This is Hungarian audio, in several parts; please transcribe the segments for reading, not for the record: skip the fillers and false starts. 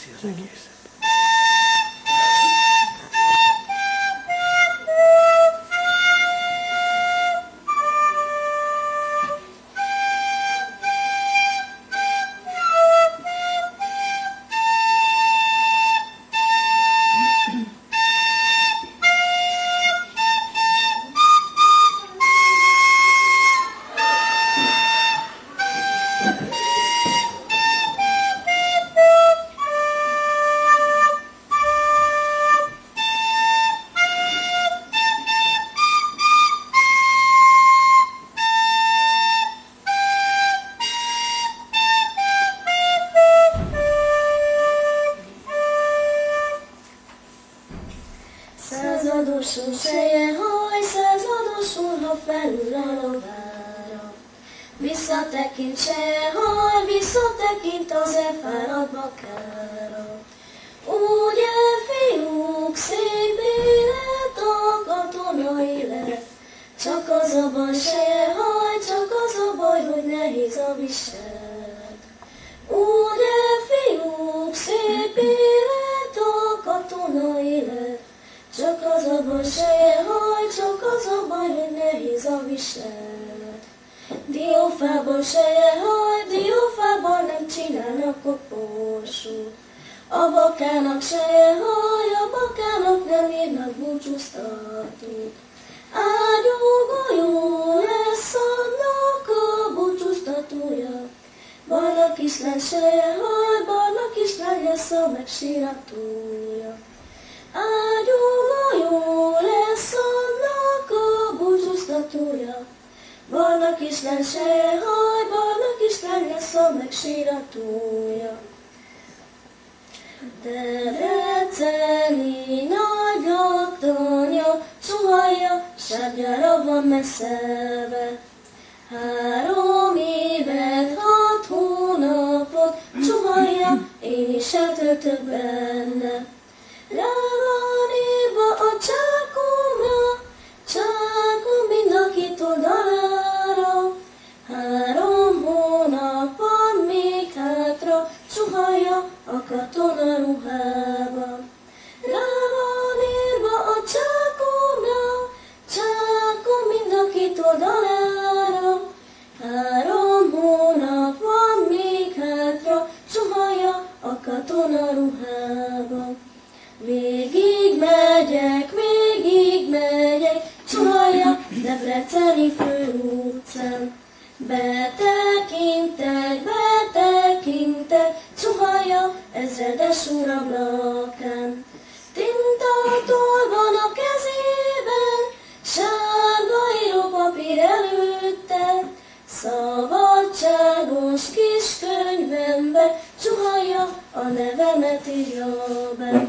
elviszi az egészet. Századosul seje haj, századosul, ha felül a lovára. Visszatekint seje haj, visszatekint az elfáradt bakára. Ugye, fiúk, szép élet, a katona élet. Csak az a baj seje haj, csak az a baj, hogy nehéz a viselet. Ugye, fiúk, szép élet, a katona élet. Csak az a baj, seje haj, csak az a baj, hogy nehéz a viselet. Diófában seje haj, diófában nem csinálnak koporsót. A bakának seje haj, a bakának nem írnak búcsúztatót. Ágyú golyó lesz annak a búcsúztatója. Barna kislány seje haj, barna kislány lesz a megsíratója. Ágyú golyó lesz annak a búcsúztatója. Barna kislány seje haj, barna kislány lesz a megsíratója. Debreceni nagy laktanya, suhajja, sárgyára van messzelve. 3 évet, 6 hónapot, suhajja, én is eltöltök benne. Rá van írva a csákomra, csákom mind a 2 oldalára. 3 hónap van még hátra, suhajja a katona ruhába. Rá van írva a csákomra, csákom mind a 2 oldalára. 3 hónap van még hátra, suhajja a katona ruhába. Végig megyek, suhajja Debreceni főutcán. Betekintek, suhajja ezredes úr ablakán. Tintatól van a kezében, sárga írópapír előtte. Szabadságos kis könyvembe, suhajja a nevemet írja be.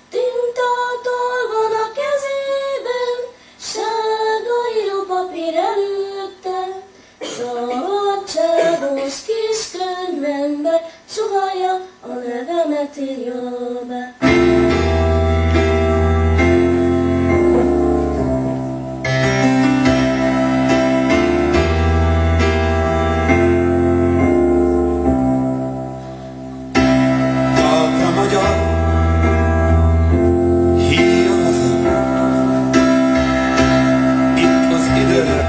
Tintatól van a kezében, sárga írópapír előtte. Szabadságos kis könyvembe, suhajja a nevemet írja be.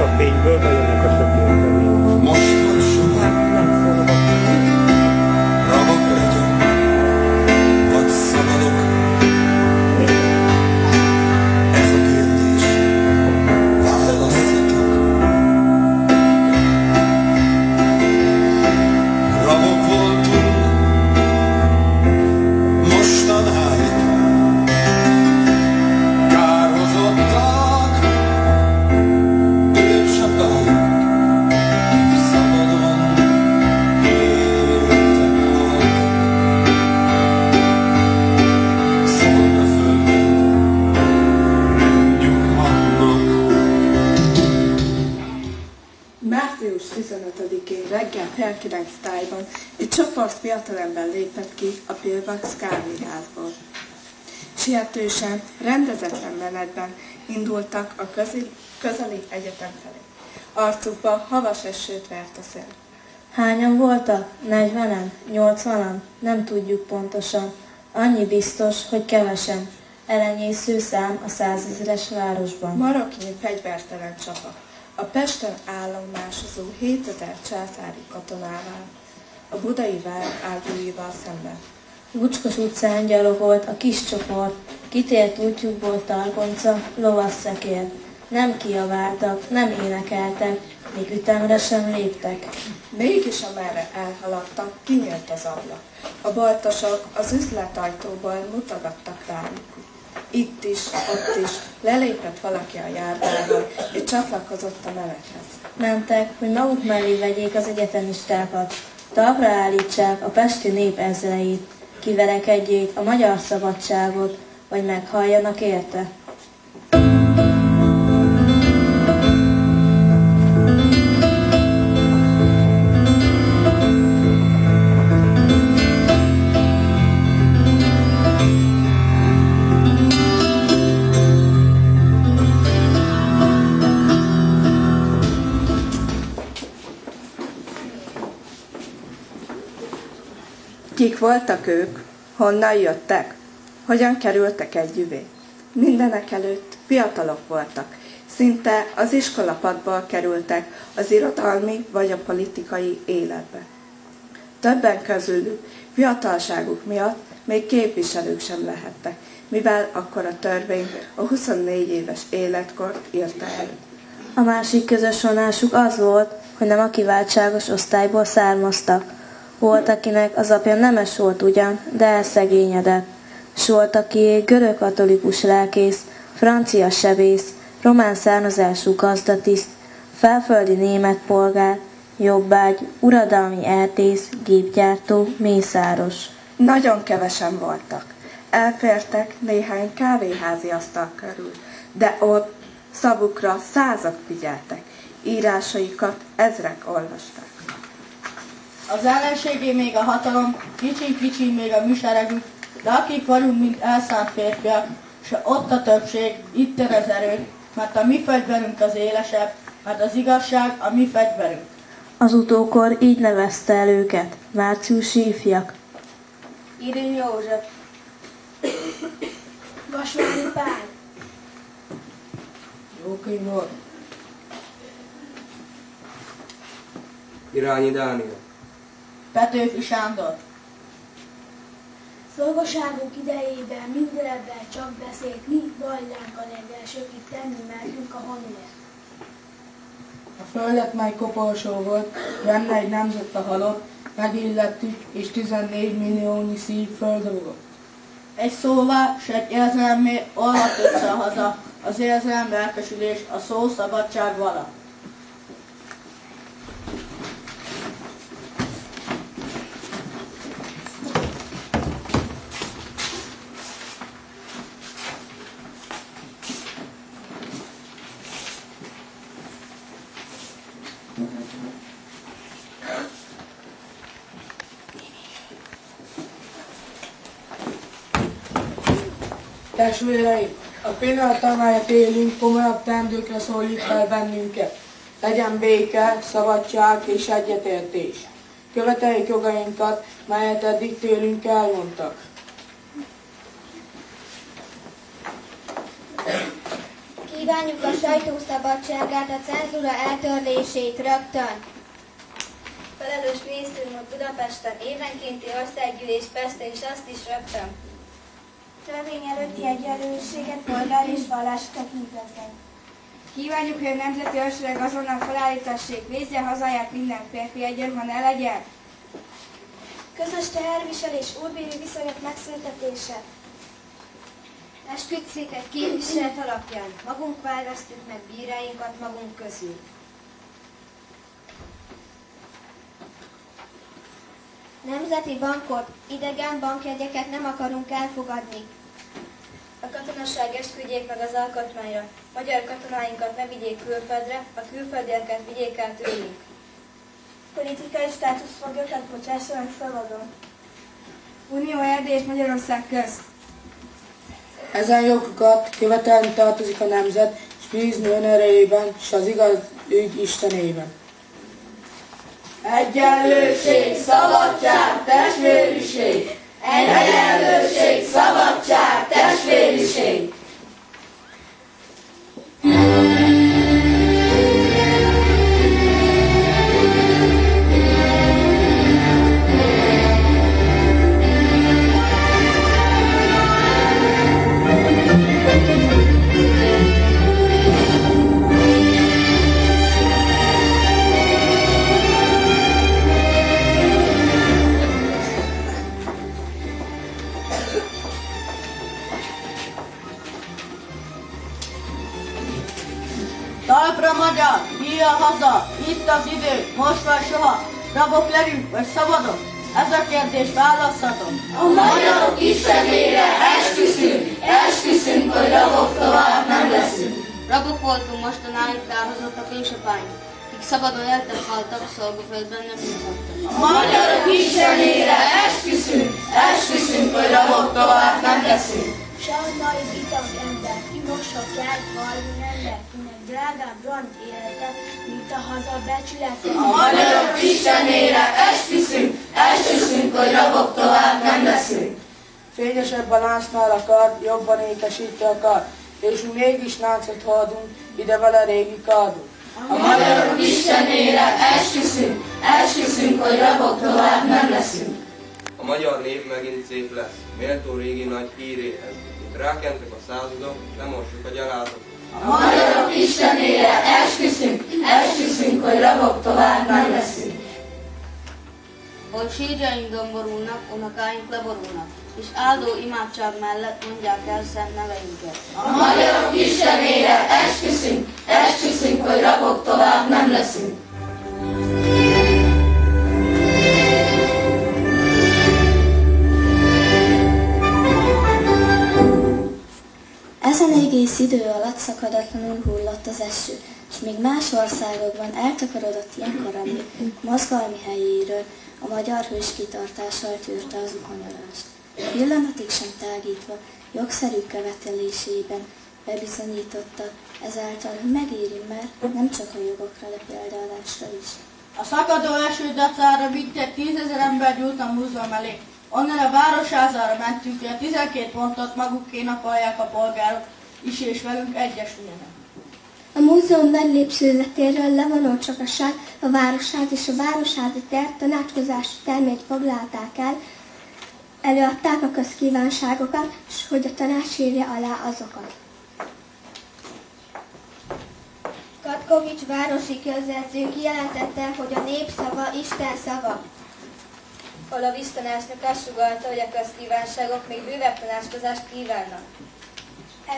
A fényből, vagy ennek a sötétből? Most vagy soha, rabok legyünk, vagy szabadok. Ez a kérdés, választhatok. Rabok voltunk, mostanáig kárhozottak. Március 15-én reggel fél 9 tájban egy csoport fiatalember lépett ki a Pilvax kávéházból. Sietősen, rendezetlen menetben indultak a közeli egyetem felé. Arcukba havas esőt vert a szél. Hányan voltak? 40-en? 80-an? Nem tudjuk pontosan. Annyi biztos, hogy kevesen. Elenyésző szám a 100 000-es városban. Maroknyi fegyvertelen csata. A Pesten állomásozó 7000 császári katonával, a budai vár ágyúival szemben. Lucskos utcán gyalogolt a kis csoport, kitért útjukból targonca, lovasszekért. Nem kiabáltak, nem énekeltek, még ütemre sem léptek. Mégis amerre elhaladtak, kinyílt az ablak. A boltosok az üzletajtóból mutogattak rájuk. Itt is, ott is lelépett valaki a járdával, és csatlakozott a menethez. Mentek, hogy maguk mellé vegyék az egyetemistákat, talpra állítsák a pesti nép ezreit, kiverekedjék a magyar szabadságot, vagy meghalljanak érte. Kik voltak ők? Honnan jöttek? Hogyan kerültek együvé? Mindenek előtt fiatalok voltak. Szinte az iskolapadból kerültek az irodalmi vagy a politikai életbe. Többen közülük fiatalságuk miatt még képviselők sem lehettek, mivel akkor a törvény a 24 éves életkort írta elő. A másik közös vonásuk az volt, hogy nem a kiváltságos osztályból származtak. Volt, akinek az apja nemes volt ugyan, de elszegényedett. S volt, aki görög-katolikus lelkész, francia sebész, román származású gazdatiszt, felföldi német polgár, jobbágy, uradalmi erdész, gépgyártó, mészáros. Nagyon kevesen voltak. Elfértek néhány kávéházi asztal körül, de ott szavukra százak figyeltek, írásaikat ezrek olvasták. Az ellenségé még a hatalom, kicsi még a műseregünk, de akik vagyunk, mint elszánt férfiak, s ott a többség, itt az erő, mert a mi fegyverünk az élesebb, mert az igazság a mi fegyverünk. Az utókor így nevezte el őket, márciusi ifjak. Irin József, Vasvári Pál, Jókai volt. Irányi Dániel, Petőfi Sándor. szolgaságunk idejében mindenben csak beszélt, mi Bajlánk a legelső, akik tenni mertünk a honért. A földet, mely koporsó volt, benne egy nemzet a halott, megillettük, és 14 milliónyi szív földrugott. Egy szóvá, s egy érzelemmé olvadt össze haza, az érzelem lelkesülés, a szó szabadság vala. Testvéreim, a pillanat, amelyet élünk, komolyabb teendőkre szólít fel bennünket. Legyen béke, szabadság és egyetértés. Követeljük jogainkat, melyet eddig tőlünk elvontak. Kívánjuk a sajtószabadságát, a cenzúra eltörlését rögtön. Felelős minisztériumot Budapesten, évenkénti országgyűlés Pesten, és azt is rögtön. Törvény előtti egyenlőséget polgár és vallási tekintetben. Kívánjuk, hogy a nemzeti őrségek azonnal felállítassék, védje hazáját minden férfi egyen, ha ne legyen. Közös teherviselés, úrbéri viszonyok megszüntetése. Esküdtszéket képviselet alapján magunk választjuk meg bíráinkat magunk közül. Nemzeti bankot, idegen bankjegyeket nem akarunk elfogadni. A katonaság esküdjék meg az alkotmányra. Magyar katonáinkat ne vigyék külföldre, a külföldieket vigyék el tőlünk. Politikai státuszfoglyokat bocsássanak szabadon. Unió Erdély és Magyarország közt. Ezen jogokat követelni tartozik a nemzet, és bízni ön erejében, és az igaz ügy Istenében. Egyenlőség, szabadság, testvériség! Egyenlőség, szabadság, testvériség! Talpra magyar, híja haza, itt az idő, most vagy soha, rabok legyünk, vagy szabadok? Ez a kérdés választhatom. A magyarok istenére esküszünk, hogy rabok tovább nem leszünk. Rabok voltunk mostanáig, elhozottak éjsapáink, kik szabadon éltek, haltak, szolgaföldben nem nyugodtak. A magyarok istenére esküszünk, hogy rabok tovább nem leszünk. Sehogy naivítag ember, ki moshat el valami ember, kinek drágább ront élete, mint a haza becsülete. A magyarok istenére esküszünk, hogy rabok tovább nem leszünk. Fényesebb a láncnál a kard, jobban ékesíti a kard, és mi mégis láncot hordunk, ide vele régi kardunk. A magyarok istenére esküszünk, hogy rabok tovább nem leszünk. A magyar nép megint szép lesz, méltó régi nagy híréhez. Itt rákentek a századok, lemossuk a gyalázatot. A magyarok istenére esküszünk, hogy rabok tovább nem leszünk. Hol sírjaink domborulnak, unokáink leborulnak, és áldó imádság mellett mondják el szent neveinket. A magyarok istenére esküszünk, hogy rabok tovább nem leszünk. Ezen egész idő alatt szakadatlanul hullott az eső, és még más országokban eltakarodott ilyenkor a nép mozgalmi helyéről, a magyar hős kitartással tűrte az uhanyolást. Pillanatig sem tágítva, jogszerű követelésében bebizonyította ezáltal, hogy megéri már nem csak a jogokra, de példálásra is. A szakadó eső dacára mintegy 10 000 ember gyújt a múzeum elé. Onnan a városházára mentünk, hogy a 12 pontot magukénak akarják a polgárok is, és velünk egyesüljenek. A múzeum nagy lépcsőzetéről levonult sokaság, a városház és a városházi tér tanácskozási termét foglalták el, előadták a közkívánságokat, és hogy a tanács írja alá azokat. Katkovics városi közjegyző kijelentette, hogy a népszava Isten szava. Hol a víztanácsnok azt sugallta, hogy a közkívánságok még bővebb tanácskozást kívánnak.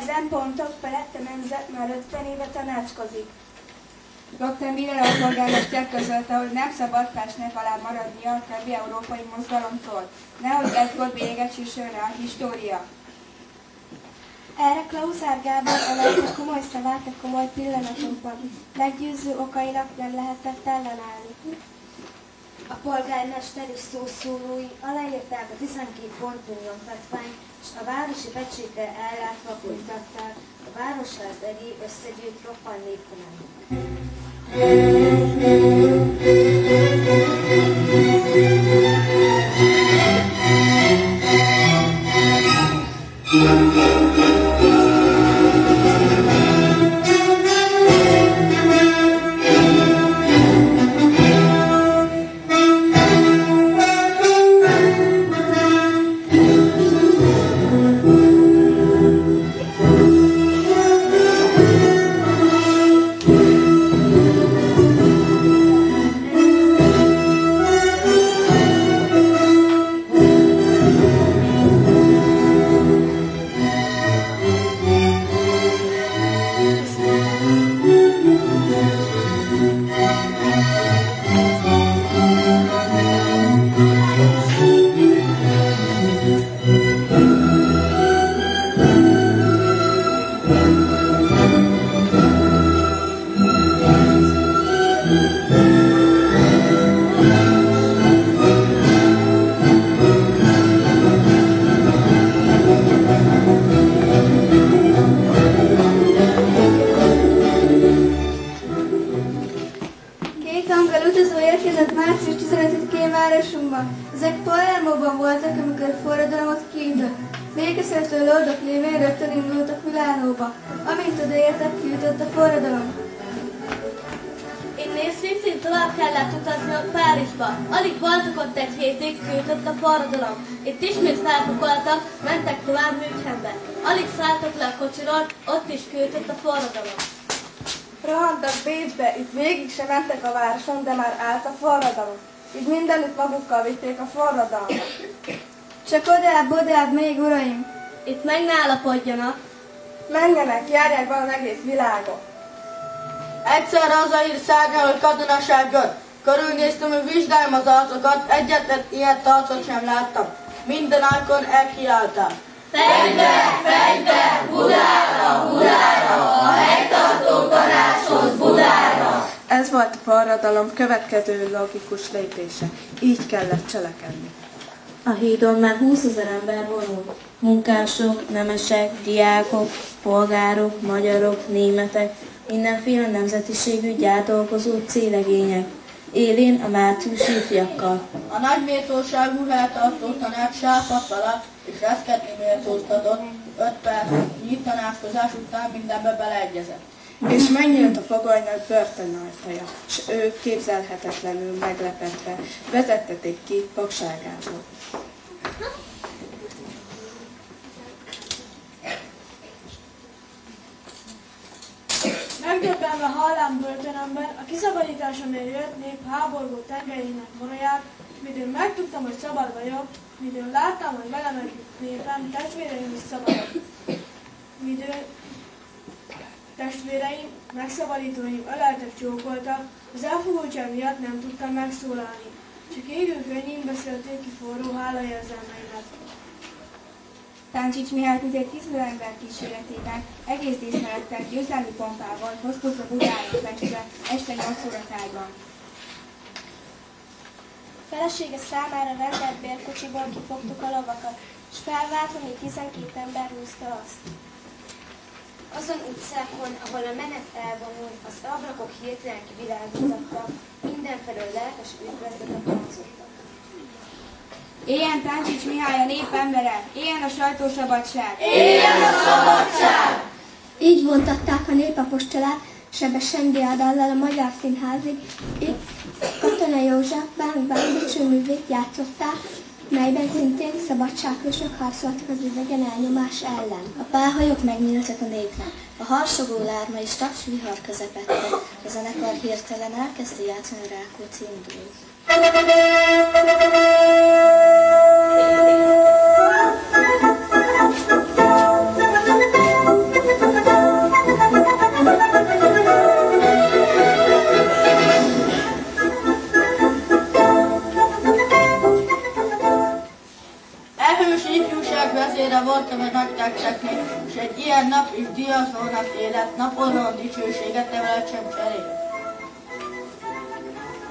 Ezen pontok felett a nemzet már 50 éve tanácskozik. Dr. Miller alpolgármester közölte, hogy nem szabad festnek alá maradnia a többi európai mozgalomtól. Nehogy egykor véget süssön rá a história. Erre Klauzár Gábor emelte komoly szavát a komoly pillanatokban. Meggyőző okainak nem lehetett ellenállni. A polgármester és szószólói aláírták a 12 pontú nyomtatványt, és a városi pecséttel ellátva folytatták a városház elé összegyűjt roppant népkommentet. Ettől lordok lévén rögtön indultak Milánóba. Amint odaértek, kiütött a forradalom. Innen szintén tovább kellett utazniuk Párizsba. Alig voltak ott egy hétig, kiütött a forradalom. Itt ismét felpakoltak, mentek tovább Münchenbe. Alig szálltak le a kocsiról, ott is kiütött a forradalom. Rohantak Bécsbe, itt végig sem mentek a városon, de már állt a forradalom. Így mindenütt magukkal vitték a forradalmat. Csak odább, még uraim! Itt meg ne állapodjanak. Menjenek, járják be az egész világot. Egyszer hazaír szárnyaló katonaságot. Körülnéztem, hogy vizsgáljam az arcokat, egyetlen ilyet arcot sem láttam. Minden ágon elkiálták. Fegyver, Budára, a helytartó tanácshoz Budára! Ez volt a forradalom következő logikus lépése. Így kellett cselekedni. A hídon már 20 000 ember vonult. Munkások, nemesek, diákok, polgárok, magyarok, németek, mindenféle nemzetiségű gyárdolgozó célegények. Élén a márciusi ifjakkal. A nagy méltóságú helytartó tanács sápadt alá, és reszketni méltóztatott. 5 perc nyílt tanácskozás után mindenbe beleegyezett. És megnyílt a fogolynak börtön ajtaja, s ő képzelhetetlenül meglepetve vezettették ki fogságából. Megdöbbenve hallám börtönömben, a kiszabadításomért jött nép háborgó tengelyének moraját, midőn megtudtam, hogy szabad vagyok, midőn láttam, hogy velem együtt népem, testvéreim is szabadok. Midőn testvéreim, megszabadítóim öleltek, csókoltak, az elfogultság miatt nem tudtam megszólalni. Csak égő könnyén beszélték ki forró hálaérzelmeimet. Táncsics Mihály mintegy 10 000 ember kíséretében egész díszmelettel győzelmi pompával hoztuk a Budára Pestre este 8 óra tájban. Felesége számára rendelt bérkocsiból kifogtuk a lovakat, és felváltva még 12 ember húzta azt. Azon utcákon, ahol a menet elvonult, az ablakok hirtelen kivilágítottak, mindenfelől lelkes üdvözletek hangzottak. Éljen Táncsics Mihály a nép embere! Éljen a sajtószabadság! Éljen a szabadság! Így vontatták a népapostolát Sebesen Diádallal a Magyar Színházig. Itt Katona József bándicső művét játszották, melyben szintén szabadsághősök harcoltak az idegen elnyomás ellen. A pálhajók megnyíltak a népnek. A harsogó lárma és taps vihar közepette. A zenekar hirtelen elkezdte játszani a Rákóczi indulót. Erős ifjúság vezére voltam egy nagy tetteknél, és egy ilyen nap is díjazónak élet, Napóleon dicsőséget nevelet sem cserél.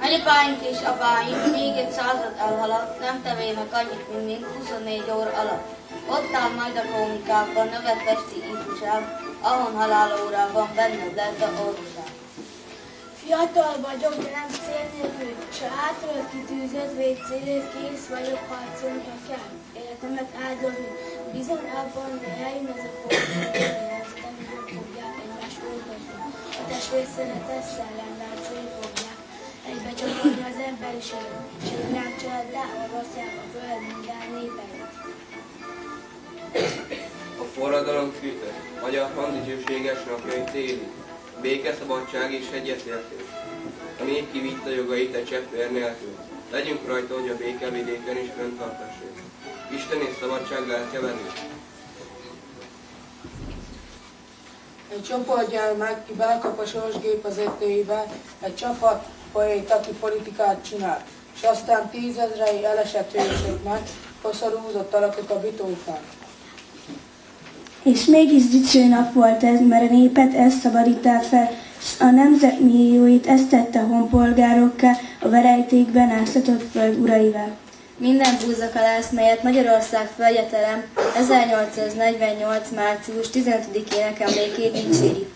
Nagyapáink és apáink még egy 100 elhaladt, nem tevének annyit, mint mink 24 óra alatt. Ott áll majd a krónikában nevetpesti ifjúság, ahon halálórában benned lett a orvosság. Fiatal vagyok, de nem cél nélkül, s a hátról kitűzött végcélért kész vagyok harcolni, ha kell. Életemet áldozni, bizony abban, hogy eljön ez a forduló, hogy nem fogják egymást oldozni. A testvérszeretet szellemláncai fogják egybe csapolni az emberiség, és a világcsaladdá olvasztják a föld minden népeit. A forradalom küldött, magyar handicsőséges napjai téli, béke, szabadság és egyetértés. A nép kivitt a jogait egy csepp vér nélkül. Legyünk rajta, hogy a békevidéken is fenntartassék. Isten és szabadság lelke velünk. Egy csoport gyermek, ki belekap a sorsgép az ötőibe, egy csapat poét, aki politikát csinál, és aztán 10 000 elesett hősöknek koszorúzott alakok a bitófán. És mégis dicső nap volt ez, mert a népet ez szabadított fel, s a nemzet millióit ezt tette honpolgárokká, a verejtékben áztatott föld uraival. Minden búzakalász, melyet Magyarország földje terem, 1848. március 15-ének emlékét dicséri